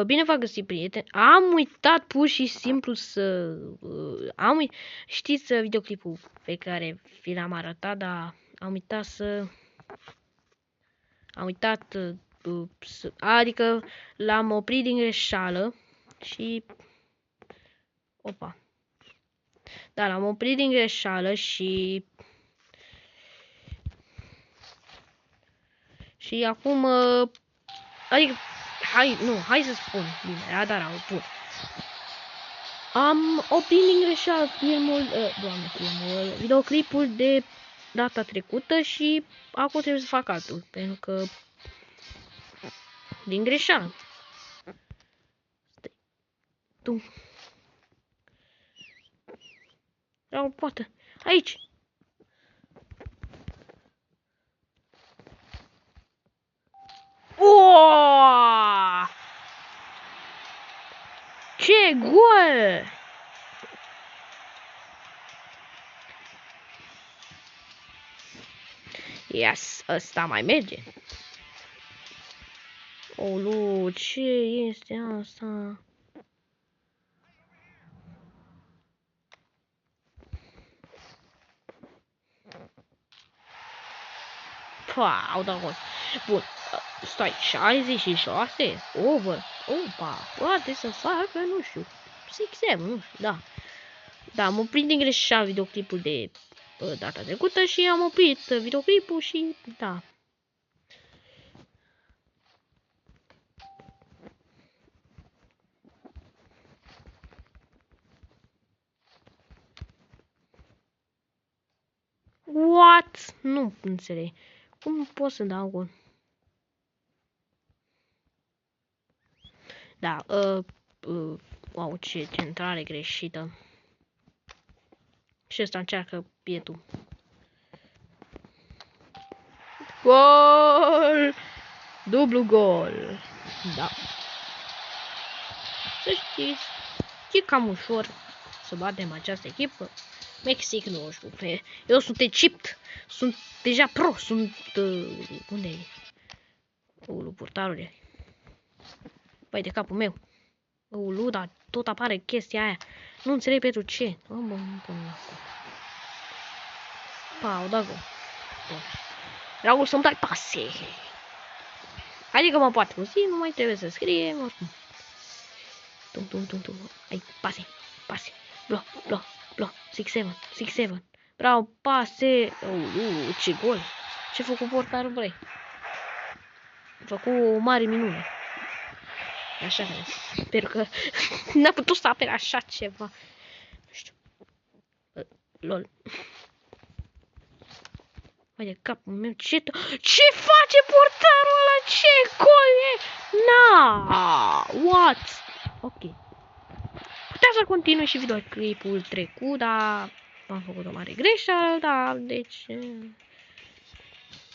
Bine v-a găsit, prieteni. Am uitat pur și simplu să... Știți videoclipul pe care vi l-am arătat, dar am uitat să... Adică l-am oprit din greșeală și... Opa. Da, l-am oprit din greșeală și... Și acum... Adică... Hai să spun. Bine, dar bun. Am oprit din greșeală videoclipul de data trecută și acum trebuie să fac altul, pentru că din greșeală. Tu. Sau poate. Aici. Oh! Ce gol! Yes, ăsta mai merge. Olu, ce este asta? Pa, au dat gol. Bun, stai, 66? Over. Opa, poate să facă, nu știu, 6-7, nu știu, da. Da, am oprit din greșeală videoclipul de data trecută și am oprit videoclipul și, da. What? Nu înțeleg. Cum pot să dau gol? Da, wow, ce centrare greșită. Și ăsta încearcă pietul. Gol! Dublu gol. Da. Să știți, e cam ușor să batem această echipă. Mexic, nu știu. Eu sunt Egipt. Sunt deja pro. Sunt... unde e? Ulu, portarule. Păi de capul meu. Ulu, dar tot apare chestia aia. Nu înțeleg pentru ce. Pa, o da gol. Vreau să-mi dai pase. Adică mă poate auzi, nu mai trebuie să scrie, oricum. Tum. Ai, pase. Blo. 6-7. Bravo, pase. Ce gol. Ce a făcut portarul, băi? A făcut o mare minune. Așa, sper că n-a putut să apere așa ceva. Nu știu. Lol. Vai de capul meu, ce face portarul ăla? Ce gol e? Na! What? Ok. Putea să continui și videoclipul trecut, dar am făcut o mare greșeală, da, deci...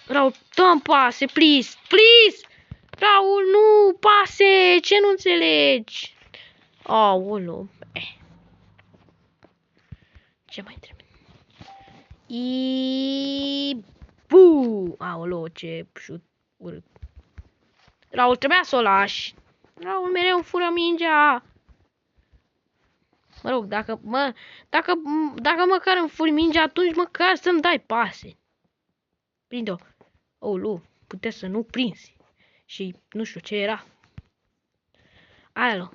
Raul, dă-mi pase, please! Raul, nu, pase, ce nu înțelegi? Aoleu, ce mai trebuie? Bu! Aoleu, ce șut urât. Raul, trebuia să o lași. Raul mereu fură mingea. Mă rog, dacă măcar îmi furi mingea, atunci măcar să-mi dai pase. Prinde-o. Aoleu, puteți să nu prinzi. Și nu știu ce era. Alo.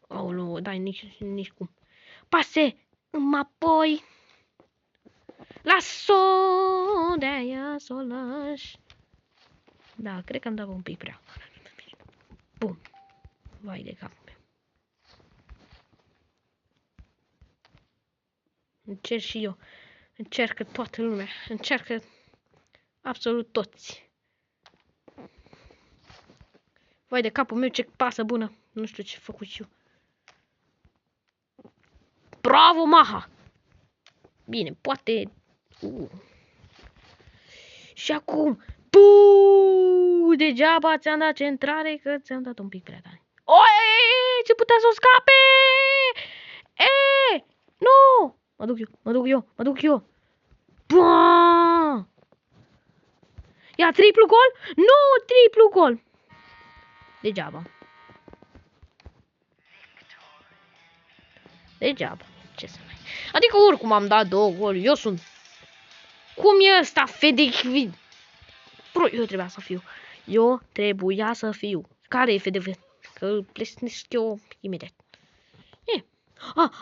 Aoleu, dai nici cum. Pase! Apoi. Las-o de-aia să o lași. Da, cred că am dat un pic prea. Bun. Vai de capul meu. Încerc și eu. Încercă toată lumea. Încercă absolut toți. Vai de capul meu, ce pasă bună. Nu știu ce făcut eu. Bravo, Maha! Bine, poate... Și acum... Buuu! Degeaba ți-am dat centrare, că ți-am dat un pic prea tare. Oi! Ce putea să o scape! Nu! Mă duc eu. Bua! Ia triplu gol? Nu, triplu gol! Degeaba. Degeaba. Ce să mai... Adică oricum am dat 2 goluri. Eu sunt... Cum e ăsta, Fedecvid? Bro, eu trebuia să fiu. Care e Fedecvid? Că îl plesnesc eu imediat.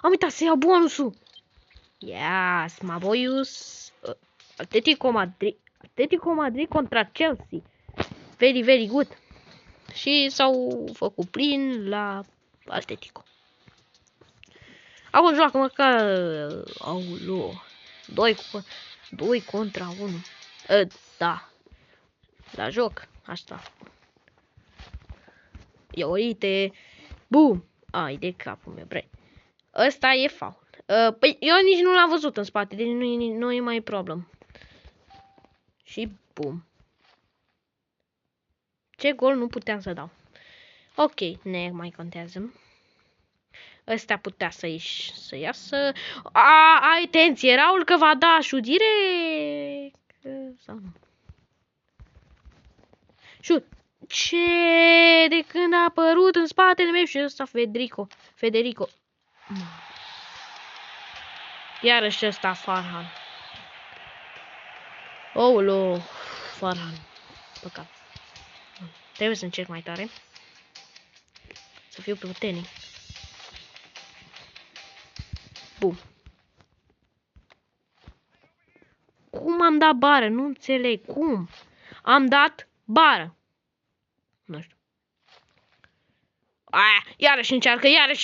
Am uitat să iau bonusul. Yes, Maboius. Atletico Madrid contra Chelsea. Very, very good. Și s-au făcut plin la Atletico. Acum joacă măcar... Aulă. 2 contra 1. Da. La joc. Asta. Ia uite. Bum. Ai de capul meu, bre. Ăsta e faul. Păi eu nici nu l-am văzut în spate, deci nu e mai problem. Și bum. Ce gol nu puteam să dau. Ok, ne mai contează. Ăsta putea să iasă. Atenție, Raul, că va da șut direct. Sau nu? Șut. Ce? De când a apărut în spatele meu și ăsta Federico. Iarăși ăsta Farhan. Oulu, Farhan. Păcat. Trebuie să încerc mai tare. Să fiu puternic. Bum. Cum am dat bară? Nu înțeleg. Cum? Am dat bară. Nu știu. Iarăși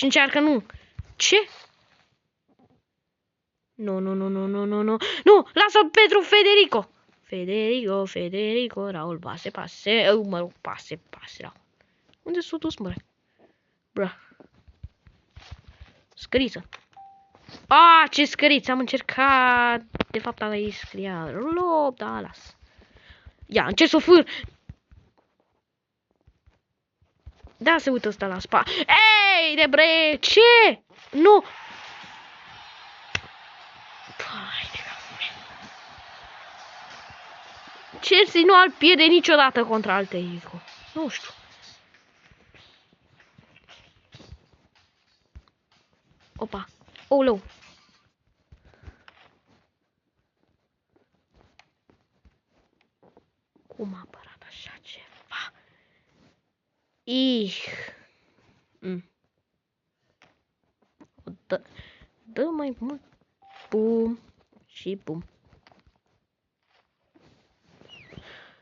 încearcă, nu. Ce? Nu. Nu, lasă pentru Federico, Raul, pase, mă rog, pase, Raul. Unde s-a dus, mă? Bra. Scăriță. Ce scăriță, am încercat. De fapt, aici scria lob, da, las. Ia, încerc să o fur. Da, se uită ăsta la spa. Ei, de bre, ce? Nu. Chelsea nu ar pierde niciodată contra Atletico. Nu știu. Opa. Ouleu. Cum a apărat așa ceva? Dă mai mult. Bum. Și bum.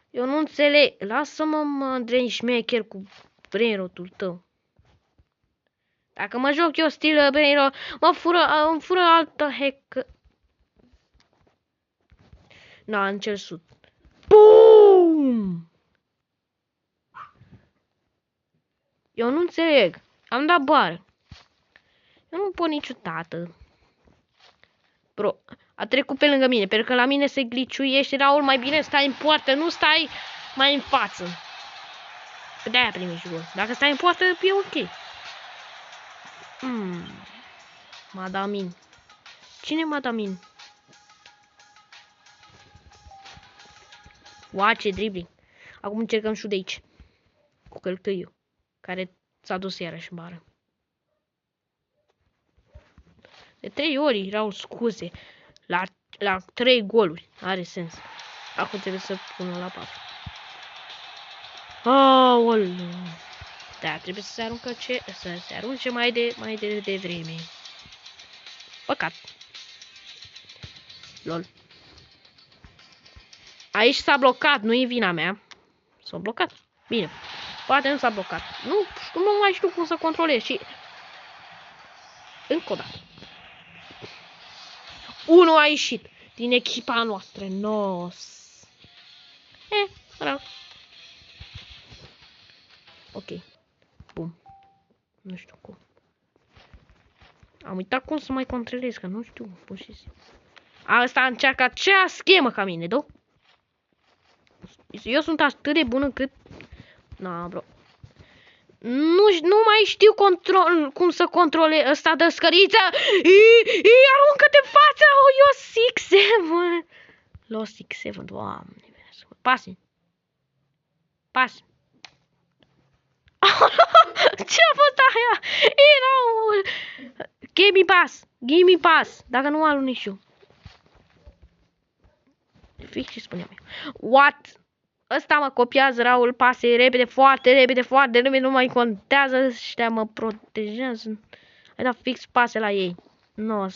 Eu nu înțeleg. Lasă-mă, Andrei șmecher, cu brainrotul tău. Dacă mă joc eu stil brainrot, îmi fură altă hack. Încerc sud. Bum! Eu nu înțeleg. Am dat bară. Eu nu pot niciodată. Bro, a trecut pe lângă mine, pentru că la mine se gliciuiește. Raul, mai bine stai în poartă, nu stai mai în față. De-aia primești gol. Dacă stai în poartă, e ok. Madamin. Cine e Madamin? Ce dribbling. Acum încercăm și de aici. Cu călcăiul. Care s-a dus iarăși în bară. De 3 ori, Raul, scuze. La 3 goluri. Are sens. Acum trebuie să pună la 4. Aoleu. Da, trebuie să se arunce mai de vreme. Păcat. Lol. Aici s-a blocat, nu e vina mea. S-a blocat. Bine. Poate nu s-a blocat. Nu mai știu cum să controlez și... Încă o dată. 1 a ieșit din echipa noastră. Rău. Ok. Bum. Nu știu cum. Am uitat cum să mai controlez, că nu știu, pur și simplu. Asta încearcă acea schemă ca mine, da? Eu sunt atât de bună cât... Bro. Nu mai știu cum să controlez ăsta de scăriță. Aruncă-te în față! Eu 6-7. Lost 6-7, doamne. Pase. Ce a fost aia? Era un... me pass. Give me pass. Dacă nu alunec și eu. Fix ce spuneam eu. What? Ăsta mă copiază, Raul, pase repede, foarte repede, nu mai contează, ăștia mă protejează. Ai dat fix pase la ei. No, 6-7.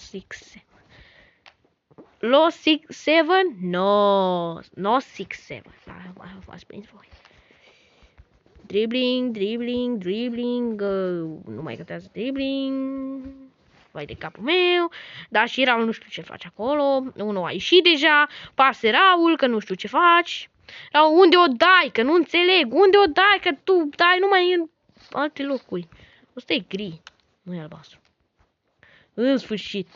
Low 6-7? No, 6-7. V-ați prins voi. Dribbling, nu mai contează dribbling. Vai de capul meu. Dar și Raul nu știu ce face acolo. Unul a ieșit deja. Pase Raul, că nu știu ce faci. Raul, unde o dai? Că nu înțeleg. Unde o dai? Că tu dai numai în alte locuri. Ăsta e gri. Nu e albastru. În sfârșit.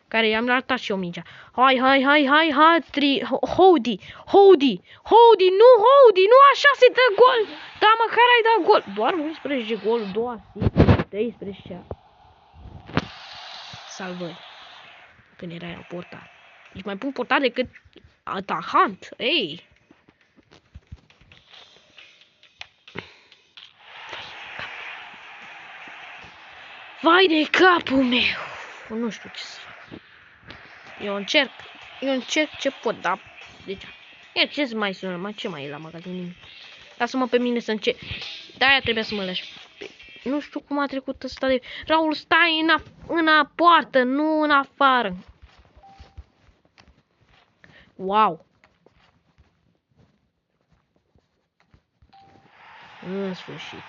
Care i-am arătat și eu mingea. Hai. Hody, nu așa se dă gol. Da, măcar ai dat gol. Doar 11 gol, 2 asiste, 13. Salvări. Când era el portar. Ești mai bun portar decât atacant. Ei. Vai de capul meu. Nu știu ce să fac. Eu încerc ce pot, dar... Deci... Ia, ce mai sună? Ce mai e la magazin? Nimic. Lasă-mă pe mine să încerc. De-aia trebuia să mă lași. Nu știu cum a trecut ăsta de... Raul, stai în poartă, nu în afară. Wow. În sfârșit.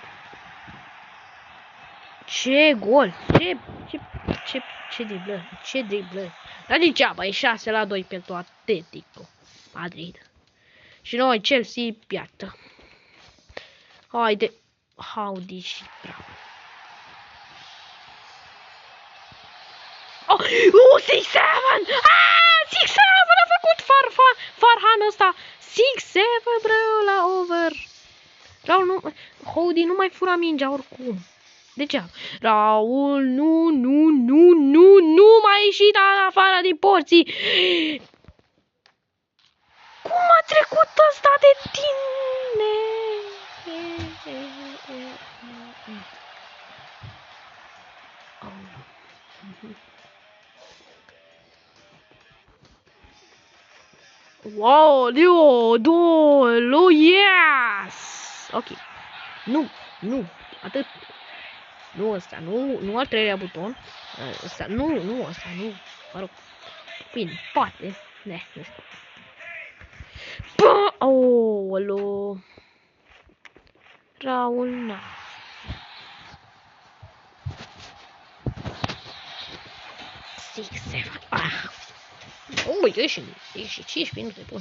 Ce gol! Ce driblă! Dar degeaba, e 6-2 pentru Atletico Madrid. Și noi, Chelsea, piată. Haide. Howdy și bravo. Oh, 6-7! Ah, 6-7 a făcut Farhan ăsta. 6-7, bro, la over. Raul, nu, Howdy nu mai fura mingea oricum. Degeaba. Raul, nu mai ieșit în afară din porții. Cum a trecut ăsta de tine? Wow, Leo, yes! Ok. Nu, atât. Nu ăsta, nu al treilea buton. Ăsta, nu ăsta, nu. Mă rog. Bine, poate. Nu știu. Aolo. Raul, na. Ieși 5 minute, bun.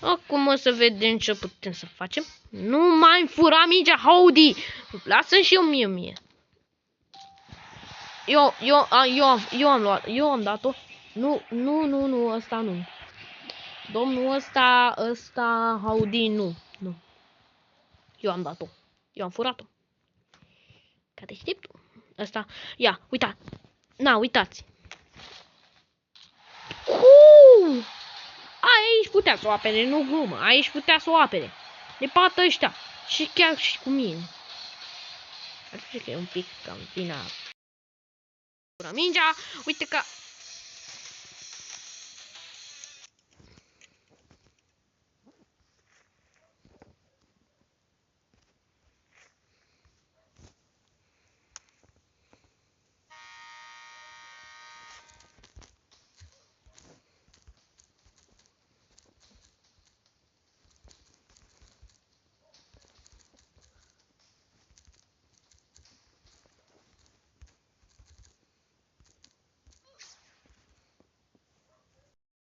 Acum o să vedem ce putem să facem. Nu mai fura mingea, Howdy! Lasă-mi și eu mie. Eu am luat, eu am dat-o. Nu, ăsta nu. Domnul ăsta, Howdy, nu. Eu am dat-o. Eu am furat-o. Ca deșteptul. Ăsta, ia, uita. Na, uitați. Aici putea să o apere, nu glumă. Aici putea să o apere. De pată ăștia. Și chiar și cu mine. Ar fi că e un pic cam vina. Mingea, uite că